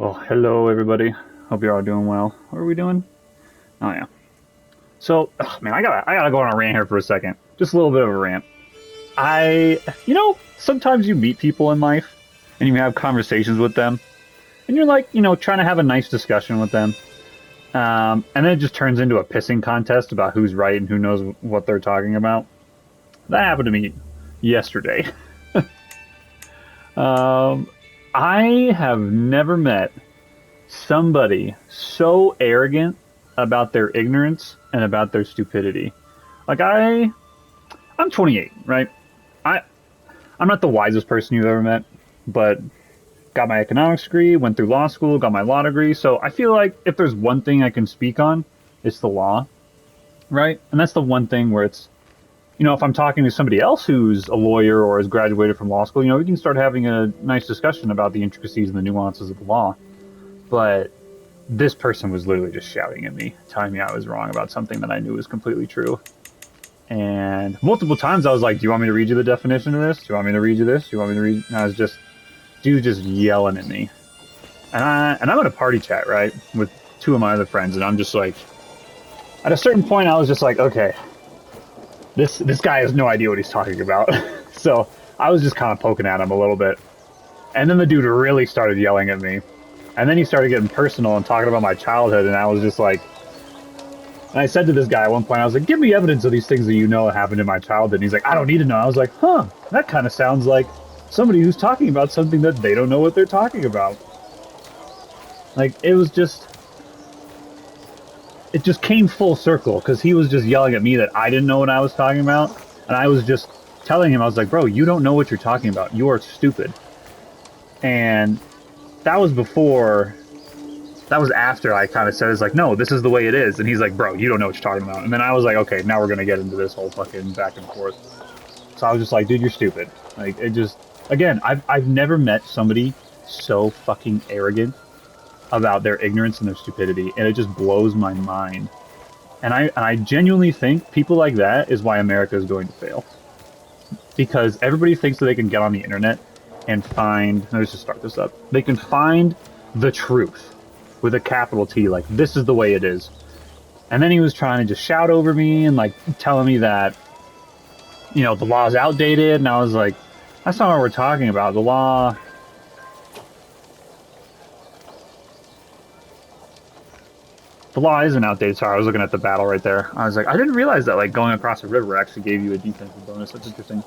Well, hello everybody. Hope you're all doing well. What are we doing? Oh yeah. So, man, I gotta go on a rant here for a second. Just a little bit of a rant. Sometimes you meet people in life, and you have conversations with them, and you're like, trying to have a nice discussion with them, and then it just turns into a pissing contest about who's right and who knows what they're talking about. That happened to me yesterday. Um, I have never met somebody so arrogant about their ignorance and about their stupidity. Like I'm 28, right? I I'm not the wisest person you've ever met, but got my economics degree, went through law school, got my law degree. So I feel like if there's one thing I can speak on, it's the law, right? And that's the one thing where it's if I'm talking to somebody else who's a lawyer or has graduated from law school, we can start having a nice discussion about the intricacies and the nuances of the law. But this person was literally just shouting at me, telling me I was wrong about something that I knew was completely true. And multiple times I was like, do you want me to read you the definition of this? Do you want me to read you this? Do you want me to read? And I was just, dude just yelling at me. And I'm in a party chat, right, with two of my other friends, and I'm just like, at a certain point I was just like, okay, this guy has no idea what he's talking about. So I was just kind of poking at him a little bit. And then the dude really started yelling at me. And then he started getting personal and talking about my childhood, and I was just like, and I said to this guy at one point, I was like, give me evidence of these things that happened in my childhood. And he's like, I don't need to know. I was like, that kind of sounds like somebody who's talking about something that they don't know what they're talking about. Like, it just came full circle, because he was just yelling at me that I didn't know what I was talking about. And I was just telling him, I was like, bro, you don't know what you're talking about. You are stupid. And that was after I kind of said, it's like, no, this is the way it is. And he's like, bro, you don't know what you're talking about. And then I was like, okay, now we're going to get into this whole fucking back and forth. So I was just like, dude, you're stupid. Like, it just, again, I've never met somebody so fucking arrogant about their ignorance and their stupidity. And it just blows my mind. And I genuinely think people like that is why America is going to fail. Because everybody thinks that they can get on the internet and find, let's just start this up. They can find the truth with a capital T, like, this is the way it is. And then he was trying to just shout over me and like telling me that, the law's outdated. And I was like, that's not what we're talking about. The law isn't outdated. Sorry, I was looking at the battle right there. I was like, I didn't realize that like going across a river actually gave you a defensive bonus. That's interesting.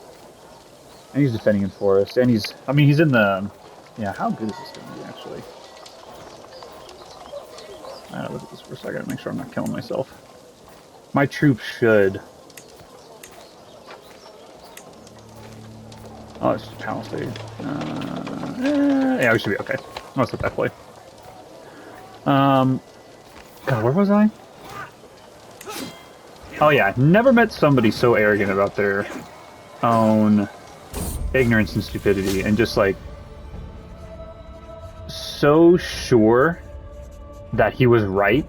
And he's defending in forest, and he's in the, yeah, how good is this going to be, actually? I gotta look at this for a second, make sure I'm not killing myself. My troops should... Oh, it's channel stage. Yeah, we should be okay. Let's let that play. God, where was I? Oh yeah, never met somebody so arrogant about their own ignorance and stupidity, and just like so sure that he was right.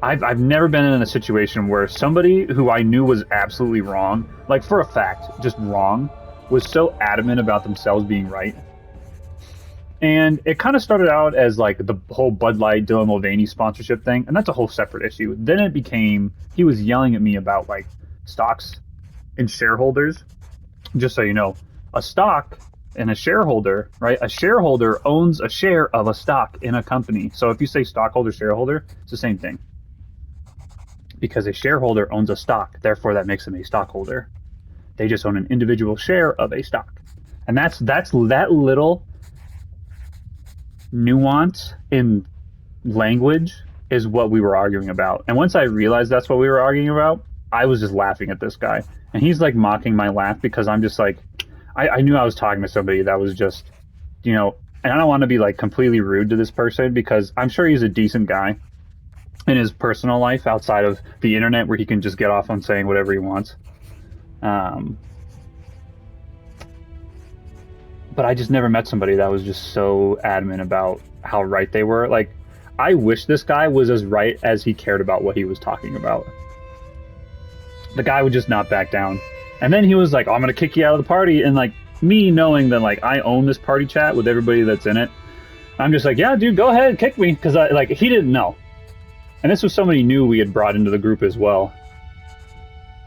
I've never been in a situation where somebody who I knew was absolutely wrong, like for a fact, just wrong, was so adamant about themselves being right. And it kind of started out as like the whole Bud Light Dylan Mulvaney sponsorship thing, and that's a whole separate issue. Then it became, he was yelling at me about like stocks and shareholders. Just so you know, a stock and a shareholder, right? A shareholder owns a share of a stock in a company. So if you say stockholder, shareholder, it's the same thing. Because a shareholder owns a stock, therefore that makes them a stockholder. They just own an individual share of a stock. And that's that little nuance in language is what we were arguing about. And once I realized that's what we were arguing about, I was just laughing at this guy. And he's like mocking my laugh, because I'm just like, I knew I was talking to somebody that was just, and I don't want to be like completely rude to this person, because I'm sure he's a decent guy in his personal life outside of the internet, where he can just get off on saying whatever he wants. But I just never met somebody that was just so adamant about how right they were. Like, I wish this guy was as right as he cared about what he was talking about. The guy would just not back down. And then he was like, oh, I'm going to kick you out of the party. And like, me knowing that like I own this party chat with everybody that's in it, I'm just like, yeah, dude, go ahead, kick me, because he didn't know, and this was somebody new we had brought into the group as well.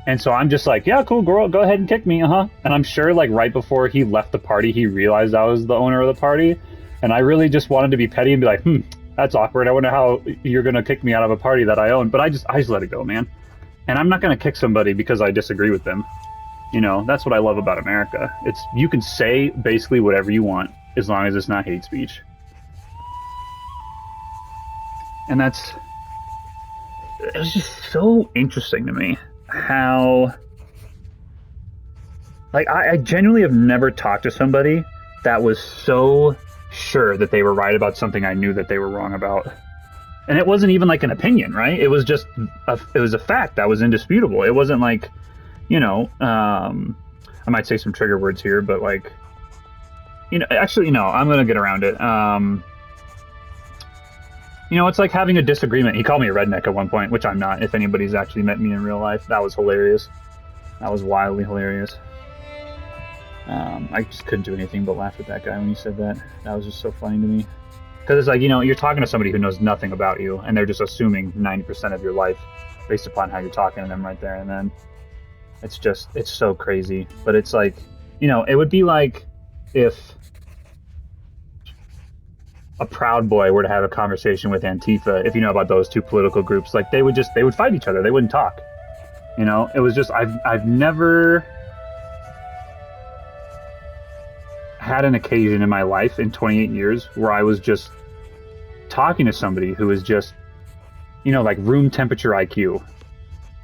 And so I'm just like, yeah, cool, girl, go ahead and kick me, And I'm sure, like, right before he left the party, he realized I was the owner of the party. And I really just wanted to be petty and be like, that's awkward. I wonder how you're going to kick me out of a party that I own. But I just let it go, man. And I'm not going to kick somebody because I disagree with them. You know, that's what I love about America. It's you can say basically whatever you want as long as it's not hate speech. And it's just so interesting to me how, like, I genuinely have never talked to somebody that was so sure that they were right about something I knew that they were wrong about. And it wasn't even like an opinion, right? It was just it was a fact that was indisputable. It wasn't like, you know, I might say some trigger words here, but like, you know, actually, no, I'm going to get around it. You know, it's like having a disagreement. He called me a redneck at one point, which I'm not. If anybody's actually met me in real life, that was hilarious. That was wildly hilarious. I just couldn't do anything but laugh at that guy when he said that. That was just so funny to me. Because it's like, you know, you're talking to somebody who knows nothing about you, and they're just assuming 90% of your life based upon how you're talking to them right there and then. It's just, it's so crazy. But it's like, you know, it would be like if a Proud Boy were to have a conversation with Antifa, if you know about those two political groups, like they would fight each other. They wouldn't talk. You know, it was just, I've never had an occasion in my life in 28 years where I was just talking to somebody who was just, you know, like room temperature IQ.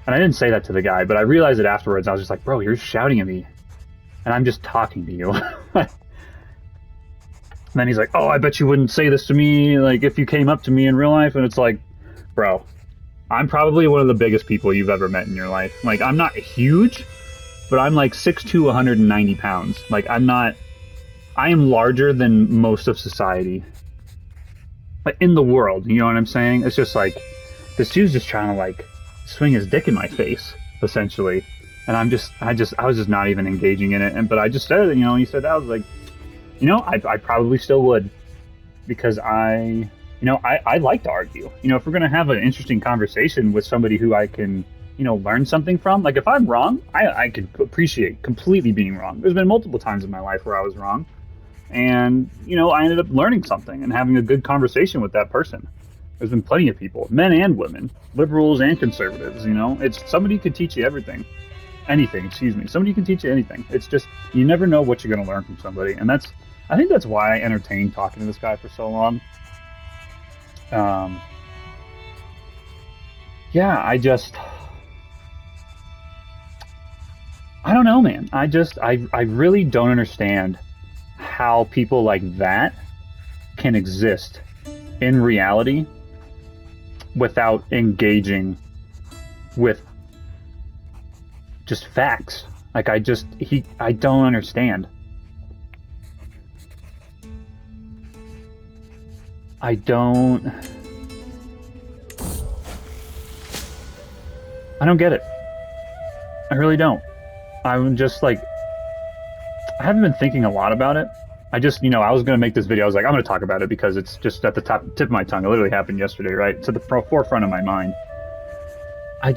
And I didn't say that to the guy, but I realized it afterwards. I was just like, bro, you're shouting at me and I'm just talking to you. And then he's like, oh, I bet you wouldn't say this to me, like, if you came up to me in real life. And it's like, bro, I'm probably one of the biggest people you've ever met in your life. Like, I'm not huge, but I'm like 6'2", 190 pounds. Like, I am larger than most of society. But in the world, you know what I'm saying? It's just like, this dude's just trying to, like, swing his dick in my face, essentially. And I was just not even engaging in it. But I just said it, you know, and he said that, I was like, you know, I probably still would, because I like to argue. You know, if we're going to have an interesting conversation with somebody who I can, you know, learn something from, like if I'm wrong, I could appreciate completely being wrong. There's been multiple times in my life where I was wrong, and, you know, I ended up learning something and having a good conversation with that person. There's been plenty of people, men and women, liberals and conservatives, you know, it's somebody could teach you everything. Anything, excuse me. Somebody can teach you anything. It's just, you never know what you're going to learn from somebody. And I think that's why I entertained talking to this guy for so long. Yeah, I don't know, man. I really don't understand how people like that can exist in reality without engaging with just facts. Like, I don't understand. I don't get it. I really don't. I'm just like, I haven't been thinking a lot about it. I just, you know, I was going to make this video. I was like, I'm going to talk about it because it's just at the tip of my tongue. It literally happened yesterday, right? It's at the forefront of my mind. I'm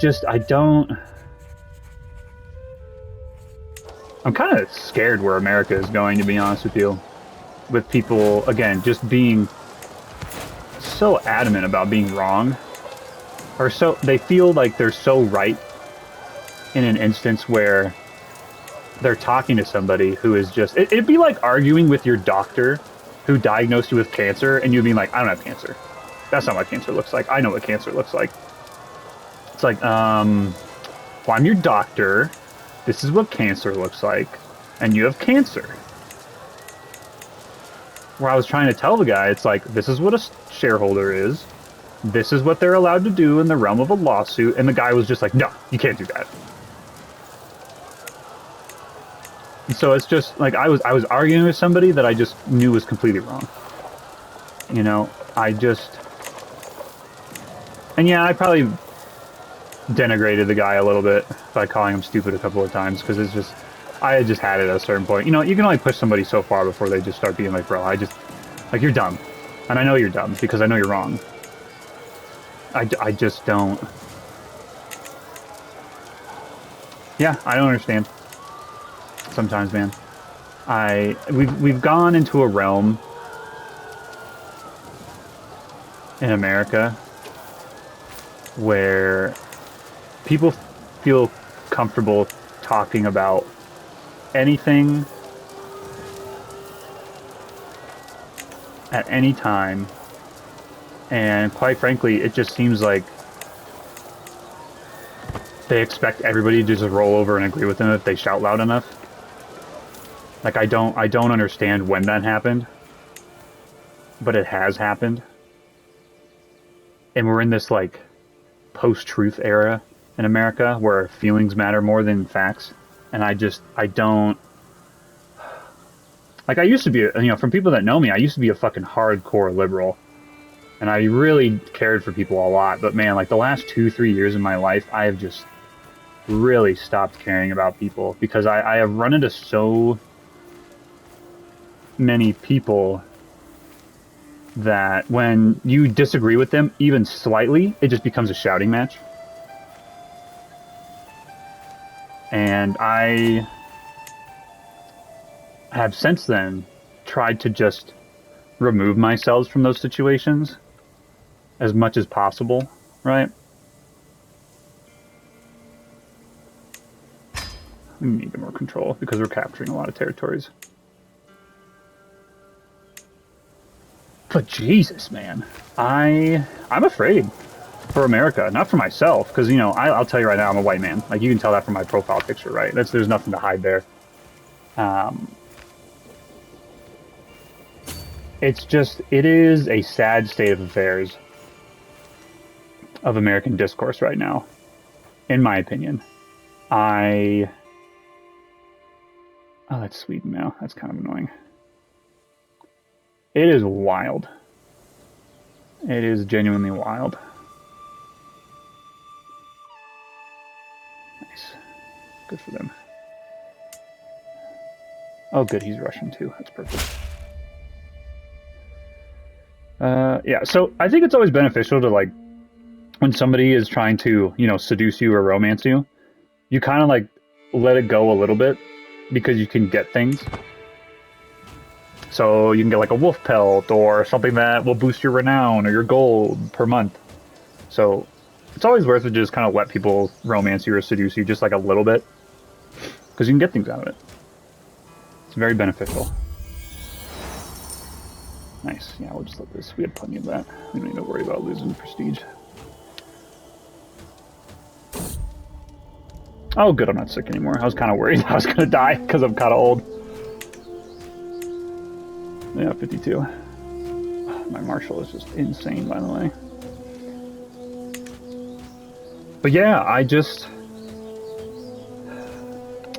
kind of scared where America is going, to be honest with you. With people, again, just being so adamant about being wrong. Or so, they feel like they're so right in an instance where they're talking to somebody who is just, it'd be like arguing with your doctor who diagnosed you with cancer, and you being like, I don't have cancer. That's not what cancer looks like. I know what cancer looks like. It's like, well, I'm your doctor. This is what cancer looks like, and you have cancer. Where I was trying to tell the guy, it's like, this is what a shareholder is. This is what they're allowed to do in the realm of a lawsuit. And the guy was just like, no, you can't do that. And so it's just like, I was arguing with somebody that I just knew was completely wrong. You know, and yeah, I probably denigrated the guy a little bit by calling him stupid a couple of times, because it's just, I had just had it at a certain point. You know, you can only push somebody so far before they just start being like, bro, like, you're dumb. And I know you're dumb, because I know you're wrong. I just don't... Yeah, I don't understand. Sometimes, man. We've gone into a realm in America where people feel comfortable talking about anything at any time, and quite frankly, it just seems like they expect everybody to just roll over and agree with them if they shout loud enough. Like, I don't understand when that happened, but it has happened. And we're in this, like, post-truth era in America where feelings matter more than facts. And I don't... Like, I used to be, you know, from people that know me, I used to be a fucking hardcore liberal. And I really cared for people a lot. But, man, like, the last 2-3 years of my life, I have just really stopped caring about people. Because I have run into so many people that when you disagree with them even slightly, it just becomes a shouting match. And I have since then tried to just remove myself from those situations as much as possible, right? We need more control because we're capturing a lot of territories. But Jesus, man, I'm afraid for America, not for myself, because, you know, I'll tell you right now, I'm a white man. Like, you can tell that from my profile picture, right? There's nothing to hide there. It is a sad state of affairs of American discourse right now, in my opinion. Oh, that's Sweden now. That's kind of annoying. It is wild. It is genuinely wild. Nice. Good for them. Oh, good. He's Russian, too. That's perfect. Yeah, so I think it's always beneficial to, like, when somebody is trying to, you know, seduce you or romance you, you kind of, like, let it go a little bit because you can get things. So you can get, like, a wolf pelt or something that will boost your renown or your gold per month. So it's always worth it to just kind of let people romance you or seduce you just, like, a little bit, because you can get things out of it. It's very beneficial. Nice. Yeah, we'll just let this. We had plenty of that. We don't need to worry about losing prestige. Oh, good. I'm not sick anymore. I was kind of worried I was going to die because I'm kind of old. Yeah, 52. My martial is just insane, by the way. But yeah,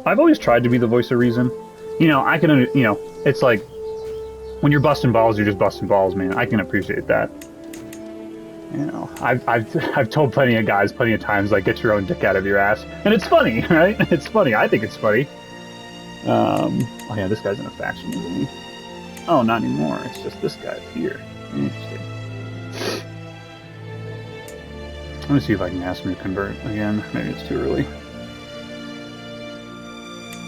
I've always tried to be the voice of reason. You know, I can, you know, it's like, when you're busting balls, you're just busting balls, man. I can appreciate that. You know, I've told plenty of guys plenty of times, like, get your own dick out of your ass. And it's funny, right? It's funny. I think it's funny. Oh yeah, this guy's in a faction, isn't he? Oh, not anymore. It's just this guy here. Interesting. Let me see if I can ask him to convert again. Maybe it's too early.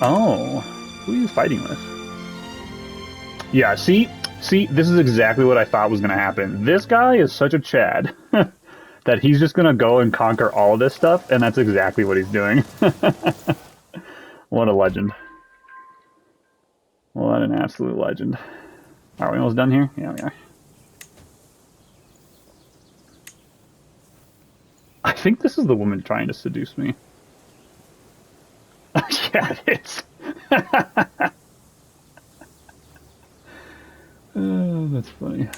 Oh, who are you fighting with? Yeah, see, this is exactly what I thought was going to happen. This guy is such a Chad that he's just going to go and conquer all of this stuff, and that's exactly what he's doing. What a legend. What an absolute legend. Are we almost done here? Yeah, we are. I think this is the woman trying to seduce me. Yeah, it is. Oh, that's funny.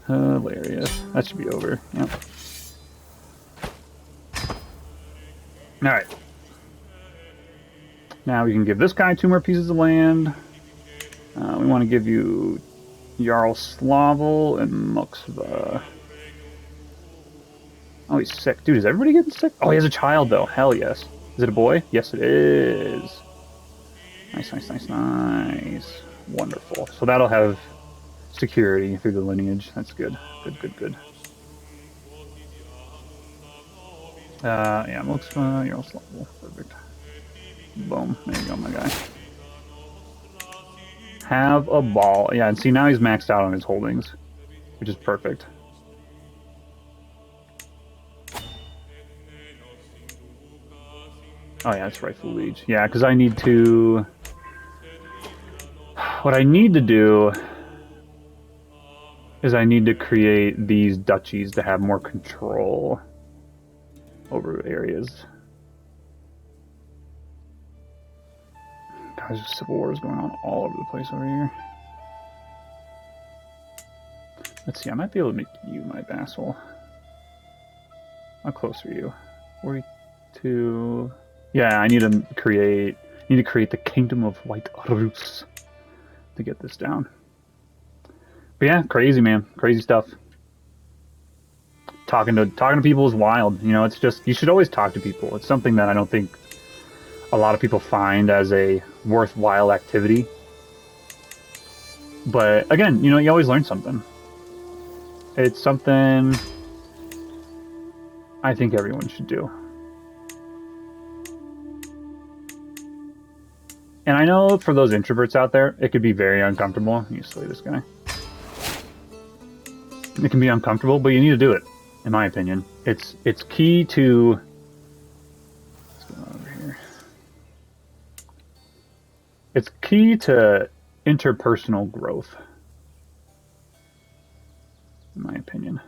Hilarious. That should be over. Yep. Alright. Now we can give this guy 2 more pieces of land. We want to give you Yaroslavel and Moskva. Oh, he's sick. Dude, is everybody getting sick? Oh, he has a child, though. Hell yes. Is it a boy? Yes, it is. Nice, nice, nice, nice. Wonderful. So that'll have security through the lineage. That's good. Good. Yeah, looks you're also level. Perfect. Boom. There you go, my guy. Have a ball. Yeah, and see, now he's maxed out on his holdings, which is perfect. Oh yeah, it's rightful liege. Yeah, because I need to... What I need to do is I need to create these duchies to have more control over areas. Guys, civil war is going on all over the place over here. Let's see, I might be able to make you my vassal. How close are you? 42... Yeah, I need to create the Kingdom of White Rus to get this down. But yeah, crazy, man. Crazy stuff. Talking to people is wild. You know, it's just, you should always talk to people. It's something that I don't think a lot of people find as a worthwhile activity. But again, you know, you always learn something. It's something I think everyone should do. And I know for those introverts out there, it could be very uncomfortable. You slay this guy. It can be uncomfortable, but you need to do it, in my opinion. It's key to... What's going on over here? It's key to interpersonal growth, in my opinion.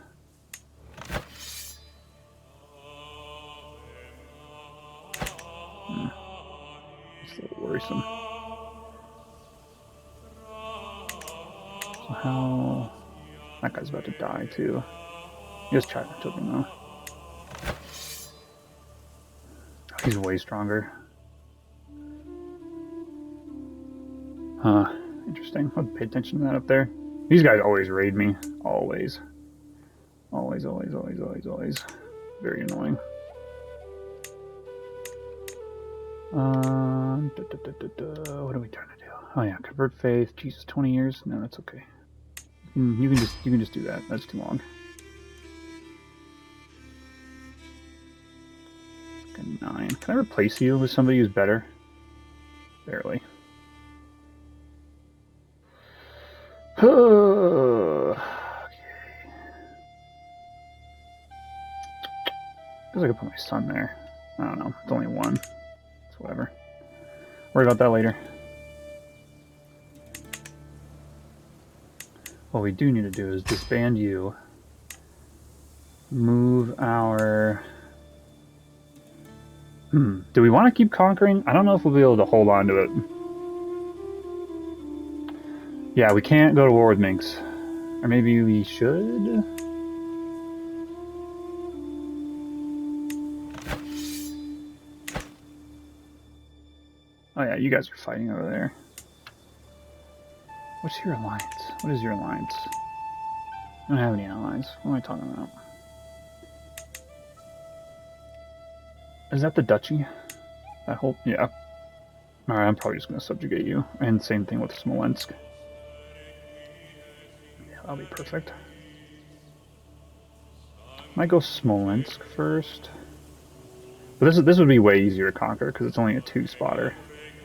It's a little worrisome. So how... That guy's about to die, too. He has China children, though. He's way stronger. Huh. Interesting. I'll pay attention to that up there. These guys always raid me. Always. Always. Very annoying. What are we trying to do? Oh yeah, convert faith. Jesus, 20 years? No, that's okay. You can just do that. That's too long. 9. Can I replace you with somebody who's better? Barely. Okay. Guess I could put my son there. I don't know. It's only 1. It's whatever. Worry about that later. What we do need to do is disband you. Move our... Do we want to keep conquering? I don't know if we'll be able to hold on to it. Yeah, we can't go to war with Minks. Or maybe we should? Oh yeah, you guys are fighting over there. What's your alliance? What is your alliance? I don't have any allies. What am I talking about? Is that the duchy? That whole... Yeah. Alright, I'm probably just going to subjugate you. And same thing with Smolensk. Yeah, that'll be perfect. Might go Smolensk first. But this would be way easier to conquer because it's only a 2-spotter.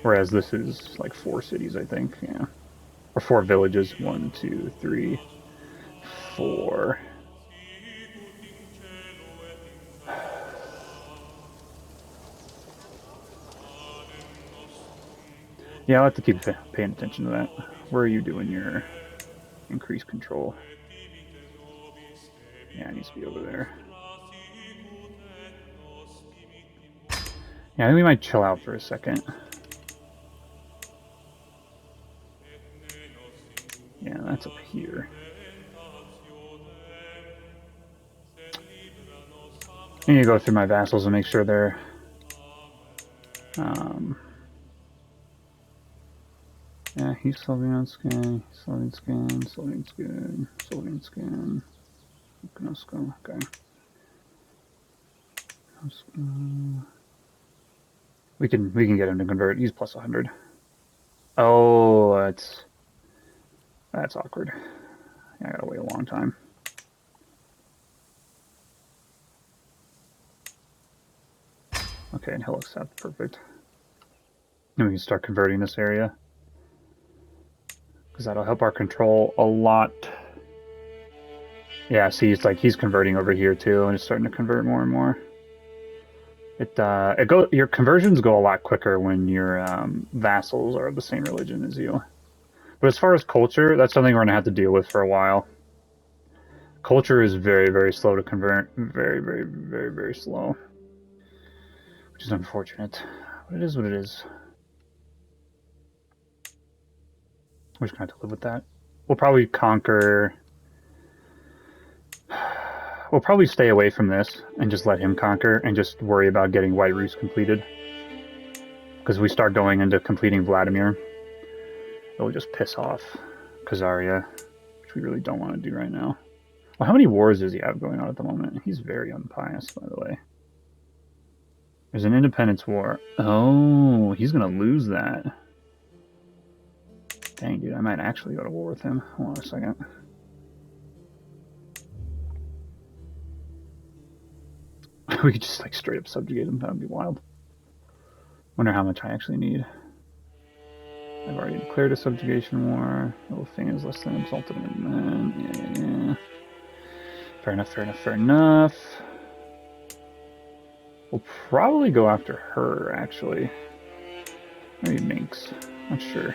Whereas this is like 4 cities, I think. Yeah. Or 4 villages. 1, 2, 3, 4. Yeah, I'll have to keep paying attention to that. Where are you doing your increased control? Yeah, it needs to be over there. Yeah, I think we might chill out for a second. Yeah, that's up here. I need to go through my vassals and make sure they're... Yeah, he's Sloviansky, Sloviansky. Okay. We can get him to convert. He's plus 100. Oh, that's awkward. Yeah, I gotta wait a long time. Okay, and he'll accept. Perfect. And we can start converting this area. Because that'll help our control a lot. Yeah, see, it's like he's converting over here too, and it's starting to convert more and more. Your conversions go a lot quicker when your vassals are of the same religion as you. But as far as culture, that's something we're gonna have to deal with for a while. Culture is very, very slow to convert. Very, very, very, very slow. Which is unfortunate. But it is what it is. We're just gonna have to live with that. We'll probably conquer. We'll probably stay away from this and just let him conquer and just worry about getting White Rus completed. Because we start going into completing Vladimir, it'll just piss off Khazaria, which we really don't want to do right now. Well, how many wars does he have going on at the moment? He's very unpious, by the way. There's an independence war. Oh, he's going to lose that. Dang, dude, I might actually go to war with him. Hold on a second. We could just like straight up subjugate him. That would be wild. Wonder how much I actually need. I've already declared a subjugation war. The thing is less than exalted men. Yeah. Fair enough, fair enough, fair enough. We'll probably go after her, actually. Maybe Minx. Not sure.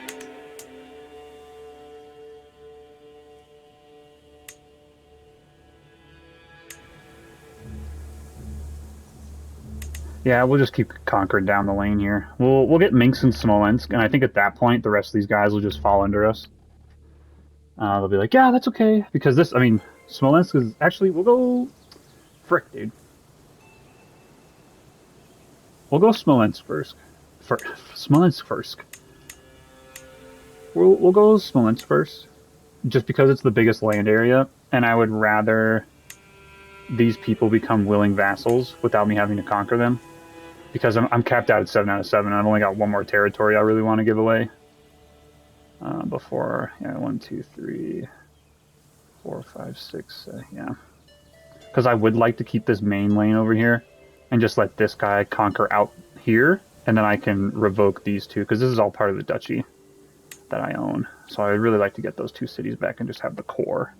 Yeah, we'll just keep conquering down the lane here. We'll get Minx and Smolensk, and I think at that point the rest of these guys will just fall under us. They'll be like, yeah, that's okay. Because this, I mean, Smolensk is actually, we'll go... Frick, dude. We'll go Smolensk first. Smolensk first. We'll go Smolensk first. Just because it's the biggest land area, and I would rather these people become willing vassals without me having to conquer them. Because I'm capped out at 7 out of 7. I've only got one more territory I really want to give away. Before, yeah, 1, 2, 3, 4, 5, 6, yeah. Because I would like to keep this main lane over here and just let this guy conquer out here, and then I can revoke these two, because this is all part of the duchy that I own. So I would really like to get those two cities back and just have the core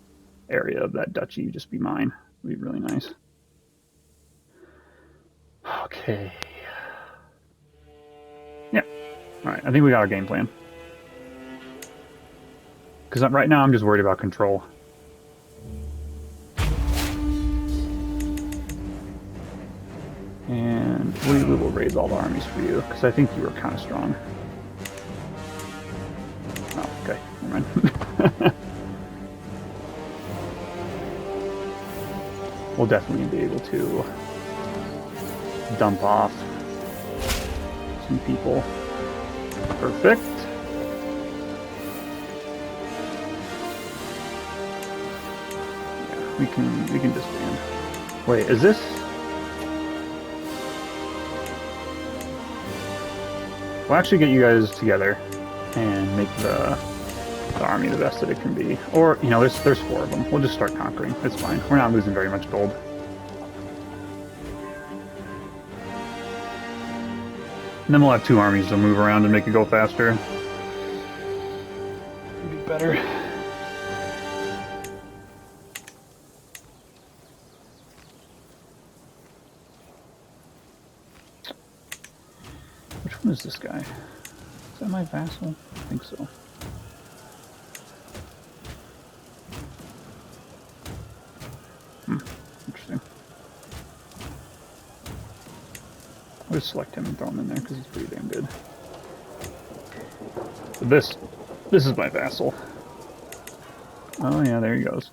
area of that duchy just be mine. It would be really nice. Okay. Yeah. Alright, I think we got our game plan. Because right now I'm just worried about control. And we will raise all the armies for you, because I think you are kind of strong. Oh, okay. Never mind. We'll definitely be able to dump off some people. Perfect. Yeah, we can disband. Wait, is this? We'll actually get you guys together and make the army the best that it can be. Or, you know, there's 4 of them. We'll just start conquering. It's fine. We're not losing very much gold. And then we'll have 2 armies to move around and make it go faster. It'll be better. Which one is this guy? Is that my vassal? I think so. Interesting. I'll just select him and throw him in there because he's pretty damn good. So this is my vassal. Oh yeah, there he goes.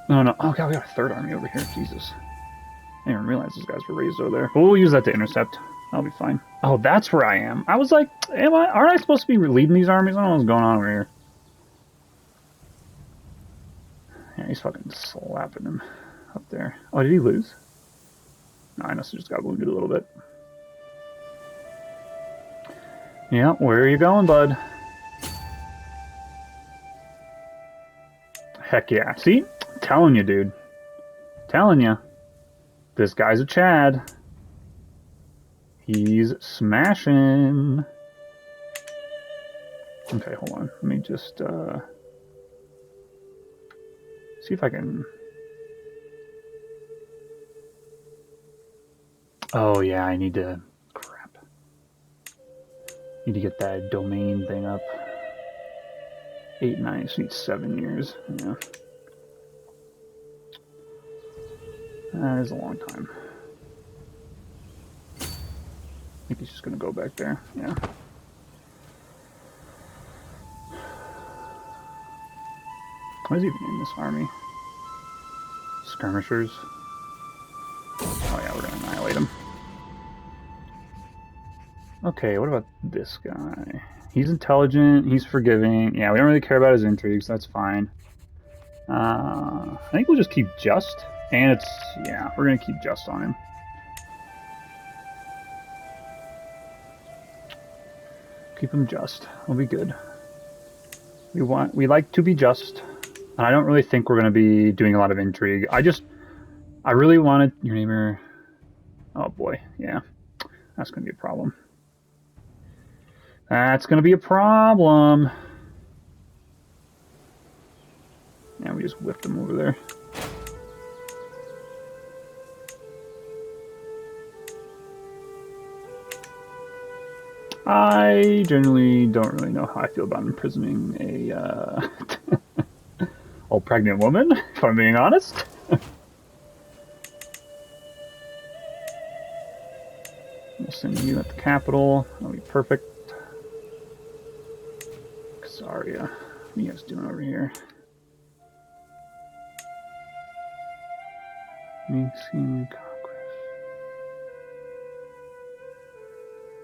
Oh no, oh god, we got a 3rd army over here. Jesus. I didn't even realize those guys were raised over there. But we'll use that to intercept. That'll be fine. Oh, that's where I am. I was like, aren't I supposed to be leading these armies? I don't know what's going on over here. Yeah, he's fucking slapping him up there. Oh, did he lose? No, I must have just got wounded a little bit. Yeah, where are you going, bud? Heck yeah. See? Telling you, dude. Telling you. This guy's a Chad. He's smashing. Okay, hold on. Let me just see if I can. Oh yeah, I need to. Crap. Need to get that domain thing up. 8, 9, so needs 7 years. Yeah. That is a long time. I think he's just gonna go back there. Yeah. What is even in this army? Skirmishers. Oh yeah, we're gonna annihilate him. Okay, what about this guy? He's intelligent, he's forgiving. Yeah, we don't really care about his intrigues, that's fine. I think we'll just keep just. And it's, yeah, we're gonna keep just on him. Keep him just. We'll be good. We like to be just. And I don't really think we're gonna be doing a lot of intrigue. I really wanted your neighbor. Oh boy, yeah. That's gonna be a problem. That's gonna be a problem. Yeah, we just whipped him over there. I generally don't really know how I feel about imprisoning a old pregnant woman, if I'm being honest. We'll send you at the capital. That'll be perfect. Sorry, what are you guys doing over here? Minxing Congress.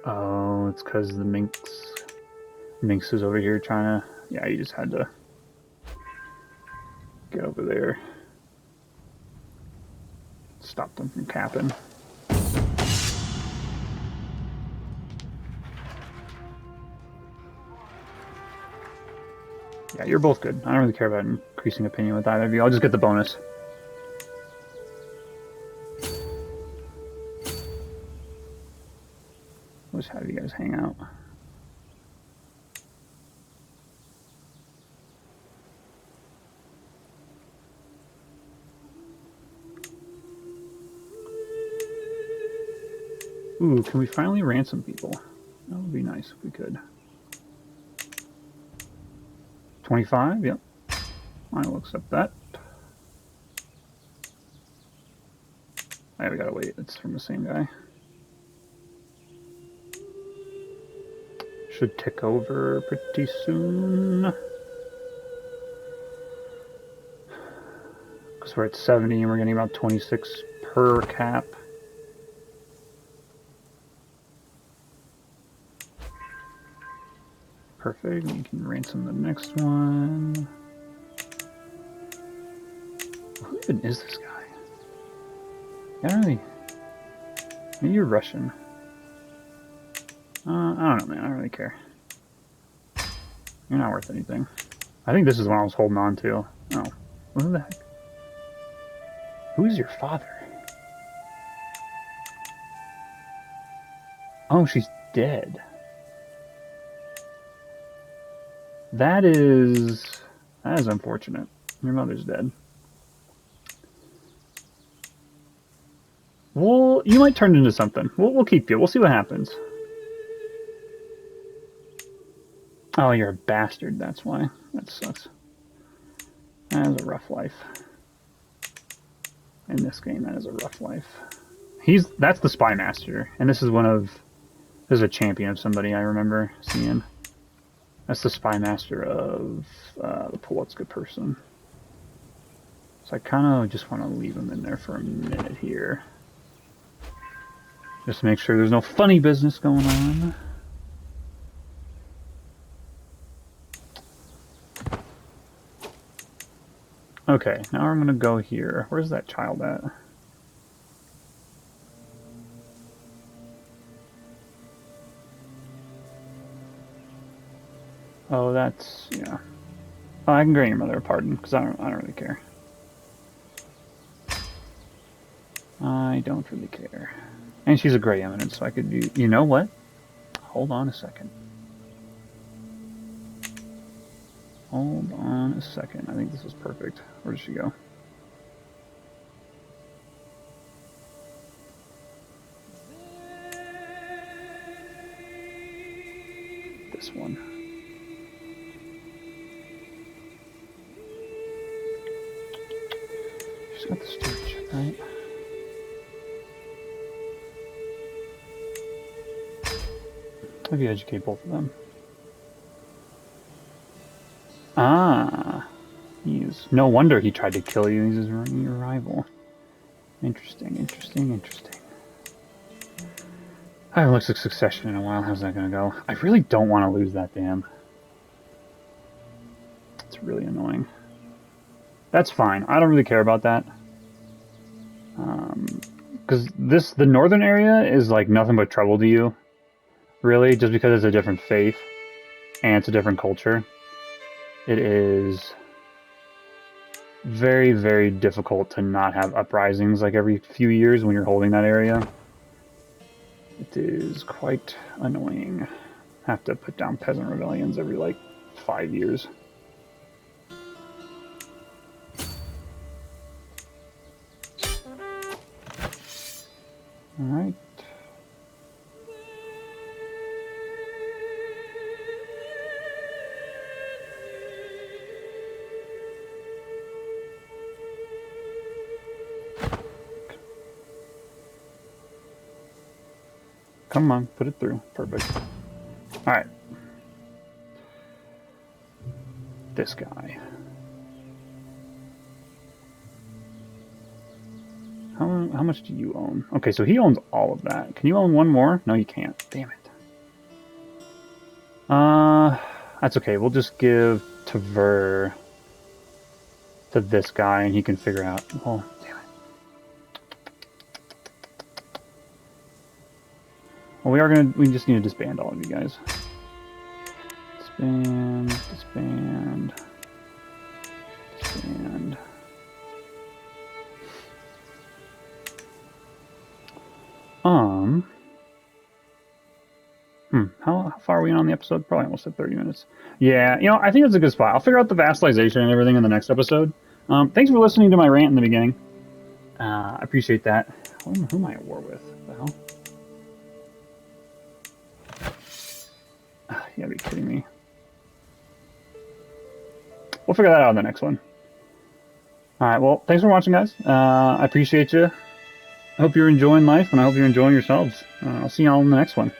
Oh, it's because the Minx is over here trying to. Yeah, you just had to get over there. Stop them from capping. Yeah, you're both good. I don't really care about increasing opinion with either of you. I'll just get the bonus. We'll just have you guys hang out. Ooh, can we finally ransom people? That would be nice if we could. 25? Yep. I will accept that. Yeah, we gotta wait. It's from the same guy. Should tick over pretty soon. Because we're at 70 and we're getting about 26 per cap. Perfect. We can ransom the next one. Who even is this guy? I don't really. Maybe you're Russian. I don't know, man. I don't really care. You're not worth anything. I think this is one I was holding on to. Oh. What the heck? Who is your father? Oh, she's dead. That is unfortunate. Your mother's dead. Well, you might turn into something. We'll keep you. We'll see what happens. Oh, you're a bastard. That's why. That sucks. That is a rough life. In this game, that is a rough life. That's the Spy Master, and this is a champion of somebody I remember seeing. That's the Spy Master of the Polotska person. So I kind of just want to leave him in there for a minute here. Just to make sure there's no funny business going on. Okay, now I'm going to go here. Where's that child at? Oh, that's, yeah. Oh, I can grant your mother a pardon, because I don't really care. I don't really care. And she's a gray eminence, so I could do... You know what? Hold on a second. Hold on a second. I think this is perfect. Where did she go? This one. She's got the stewardship, right? Maybe educate both of them. Ah. No wonder he tried to kill you. He's your rival. Interesting, interesting, interesting. I haven't looked at Succession in a while. How's that going to go? I really don't want to lose that dam. It's really annoying. That's fine. I don't really care about that. Because the northern area is like nothing but trouble to you. Really, just because it's a different faith. And it's a different culture. It is very, very difficult to not have uprisings like every few years when you're holding that area. It is quite annoying. Have to put down peasant rebellions every like 5 years. Alright. Come on, put it through. Perfect. Alright. This guy. How much do you own? Okay, so he owns all of that. Can you own one more? No, you can't. Damn it. That's okay. We'll just give Tver to this guy, and he can figure out... Oh, damn it. Well, we just need to disband all of you guys. Disband, disband, disband. How far are we on the episode? Probably almost at 30 minutes. Yeah, I think that's a good spot. I'll figure out the vassalization and everything in the next episode. Thanks for listening to my rant in the beginning. I appreciate that. Who am I at war with? What the hell? You gotta be kidding me. We'll figure that out in the next one. Alright, well, thanks for watching, guys. I appreciate you. I hope you're enjoying life, and I hope you're enjoying yourselves. I'll see y'all in the next one.